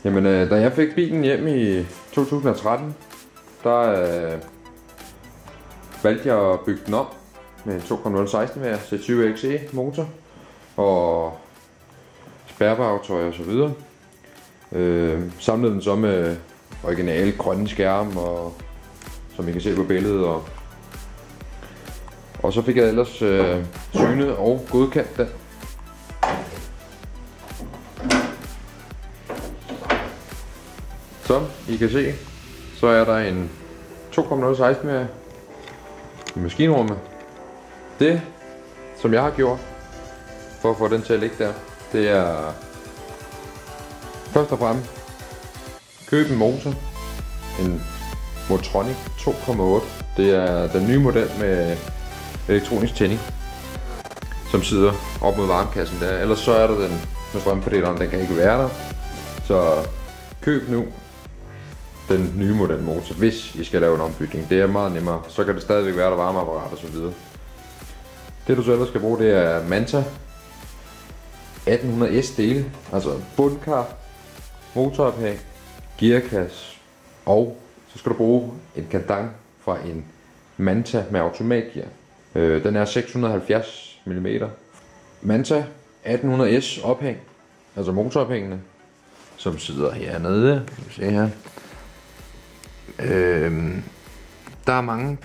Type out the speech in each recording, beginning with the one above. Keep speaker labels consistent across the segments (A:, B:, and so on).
A: Jamen, da jeg fik bilen hjem i 2013, der valgte jeg at bygge den op med en 2.0 16 C20 XE motor og spærrebagtøj og så videre. Samlede den så med originale grønne skærm, og som I kan se på billedet, og så fik jeg ellers synet og godkendt den. Som I kan se, så er der en 2.0 16 i maskinrummet. Det, som jeg har gjort for at få den til at ligge der, det er først og fremmest købe en motor, en Motronic 2.8. Det er den nye model med elektronisk tænding, som sidder op mod varmekassen der. Ellers så er der den med strømfordeleren, den kan ikke være der. Så køb nu den nye model motor, hvis I skal lave en ombytning. Det er meget nemmere. Så kan det stadigvæk være der varmeapparat og så videre. Det du så ellers skal bruge, det er Manta 1800S dele, altså bundkar, motorophæng, gearkasse, og så skal du bruge en kandang fra en Manta med automatgear. Den er 670 mm. Manta 1800S ophæng, altså motorophængene, som sidder hernede. Se her. Der er mange,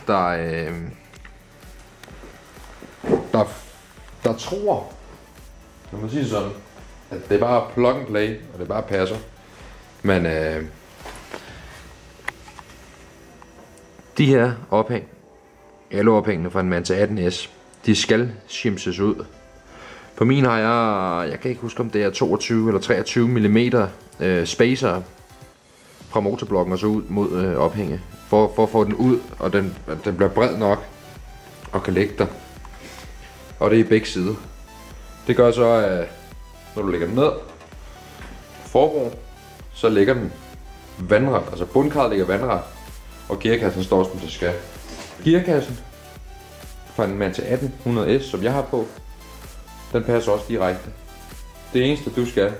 A: der tror, man må sige sådan, at det er bare plug and play, og det bare passer. Men de her ophæng, alle ophængene fra en Manta 18S, de skal shimses ud. På min har jeg kan ikke huske om det er 22 eller 23 mm spacer fra motorblokken og så ud mod ophænge, for at få den ud, og den bliver bred nok og kan ligge der. Og det er i begge sider. Det gør så, at når du lægger den ned forbrugen, så ligger den vandret, altså bundkarret ligger vandret, og gearkassen står som det skal. Gearkassen fra en Manta 1800S, som jeg har på, den passer også direkte. Det eneste du skal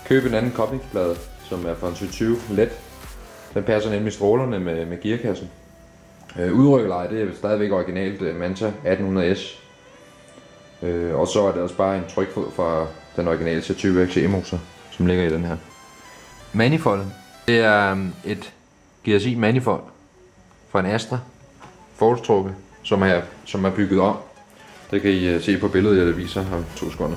A: købe en anden koblingsplade, som er fra en 20 LED. Den passer nemlig strålerne med gearkassen. Udrykkerleje, det er stadigvæk originalt Manta 1800S. Og så er det også bare en trykfod fra den originale C20 XE motor, som ligger i den her. Manifoldet, det er et GSI manifold fra en Astra forholdstrukket, som er bygget om. Det kan I se på billedet, jeg viser her 2 sekunder.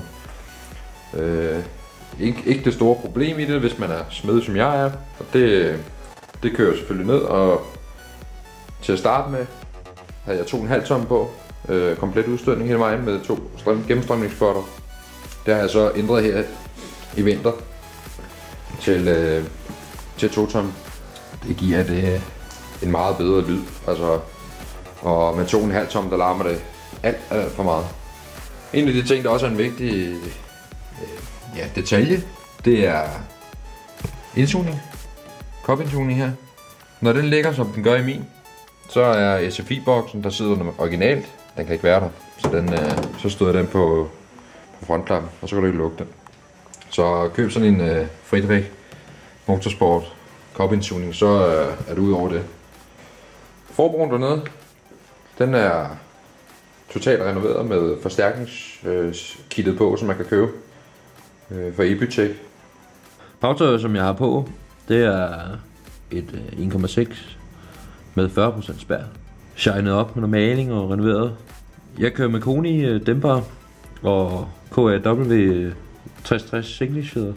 A: Ikke det store problem i det, hvis man er smed som jeg er. Og det kører selvfølgelig ned, og til at starte med havde jeg 2,5 ton på. Komplet udstødning hele vejen med 2 gennemstrømningspotter. Det har jeg så ændret her i vinter til 2 ton. Det giver det en meget bedre lyd, altså, og med 2,5 ton der larmer det alt for meget. En af de ting, der også er en vigtig detalje, det er indsugning, kopindsugning her. Når den ligger som den gør i min, så er SFI-boksen, der sidder originalt, den kan ikke være der, så stod den på frontklappen, og så kan du ikke lukke den. Så køb sådan en Friedrich Motorsport kopindsugning, så er du ud over det. Forbrugen dernede, den er totalt renoveret med forstærkningskittet på, som man kan købe for eBytek.
B: Bagtøjet, som jeg har på, det er et 1,6 med 40% spær. Shined op med noget maling og renoveret. Jeg kører med Koni dæmper og KAW 6060 English feder.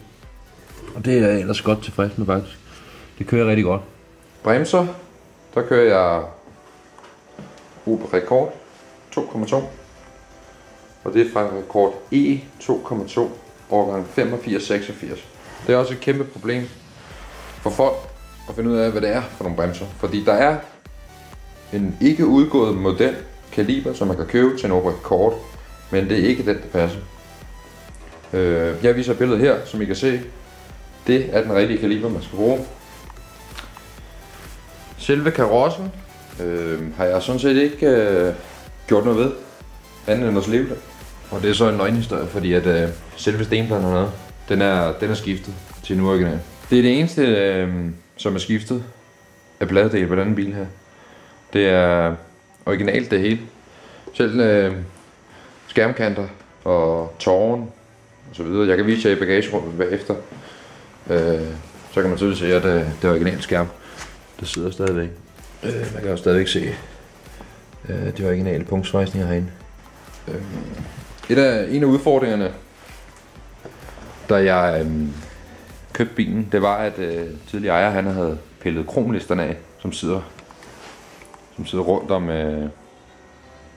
B: Og det er jeg ellers godt tilfreds med faktisk. Det kører rigtig godt.
A: Bremser, der kører jeg Uber Rekord 2,2. Og det er fra en Rekord E 2,2 årgang 8586. Det er også et kæmpe problem for folk at finde ud af, hvad det er for nogle bremser. Fordi der er en ikke udgået model kaliber, som man kan købe til en Uber Rekord, men det er ikke den, der passer. Jeg viser billedet her, som I kan se. Det er den rigtige kaliber, man skal bruge. Selve karossen har jeg sådan set ikke gjort noget ved, andet end at slive det. Og det er så en løgnhistorie, fordi at selve stenpladen hernede, den er skiftet til en original. Det er det eneste, som er skiftet af bladdel på denne bil her. Det er originalt det hele. Selv skærmkanter og tårn og så videre. Jeg kan vise jer i bagagerummet bagefter. Så kan man tydeligt se, at det er originalt skærm. Det sidder stadigvæk. Man kan jo stadigvæk se de originale punktsvejsninger herinde. En af udfordringerne, da jeg købte bilen, det var, at tidligere ejer han havde pillet kromlisterne af, som sidder rundt om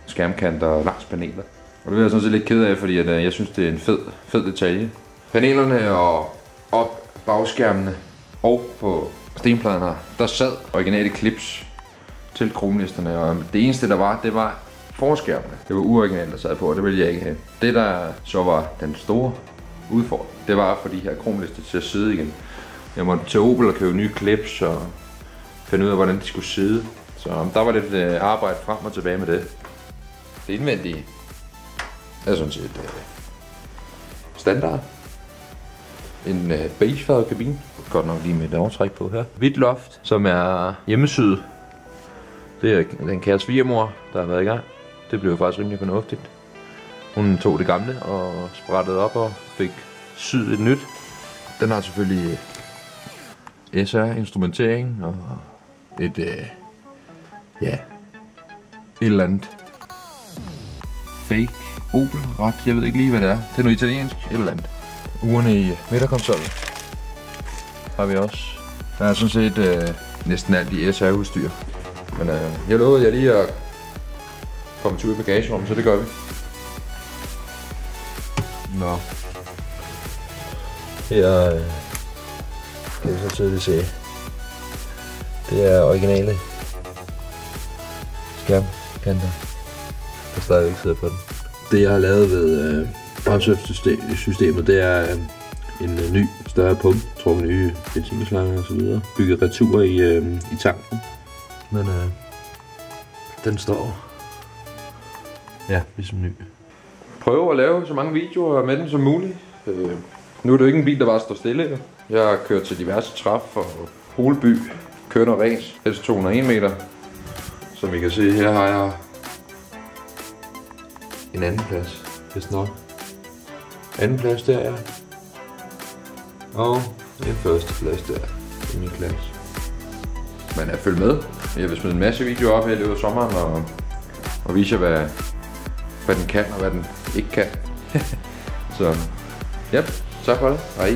A: skærmkanter og langs paneler. Og det er jeg sådan set lidt ked af, fordi jeg synes, det er en fed detalje. Panelerne og bagskærmene og på stenpladerne, der sad originale clips til kromlisterne, og det eneste der var, det var forskærmene. Det var uoriginalt, der sad på, og det ville jeg ikke have. Det der så var den store udfordring, det var for de her kromlister til at sidde igen. Jeg måtte til Opel og købe nye clips og finde ud af, hvordan de skulle sidde. Så der var lidt arbejde frem og tilbage med det. Det indvendige er sådan set standard. En beigefarvet kabine. Godt nok lige med et overtræk på her. Hvidt loft, som er hjemmesyet. Det er den kære svigermor, der har været i gang. Det blev faktisk rimelig fornuftigt. Hun tog det gamle og sprættede op og fik syet et nyt. Den har selvfølgelig SR-instrumentering og et eller andet fake Opel-ret. Jeg ved ikke lige, hvad det er. Det er noget italiensk, et eller andet. Urene i midterkonsollen har vi også. Der er sådan set næsten alt i SR-udstyr. Men jeg lovede jer lige at komme tur i bagagerummet, så det gør vi. Nå. Her kan vi så tydeligt se. Det er originale skærmkanter, der stadigvæk sidder på den. Det jeg har lavet ved brændstofsystemet, det er en ny større pumpe, trukket nye benzinslanger og så videre. Bygget retur i tanken. Men den står ligesom ny. Prøv at lave så mange videoer med den som muligt. Nu er det jo ikke en bil, der bare står stille. Jeg har kørt til diverse træf og Holeby, kørt og race, helst 201 meter. Som I kan se, her har jeg en anden plads, hvis nok. Anden plads der er, og en første plads der i min klasse. Men følg med. Jeg vil smide en masse videoer op her i løbet af sommeren og vise jer, hvad den kan og hvad den ikke kan. Så, tak for det. Hej.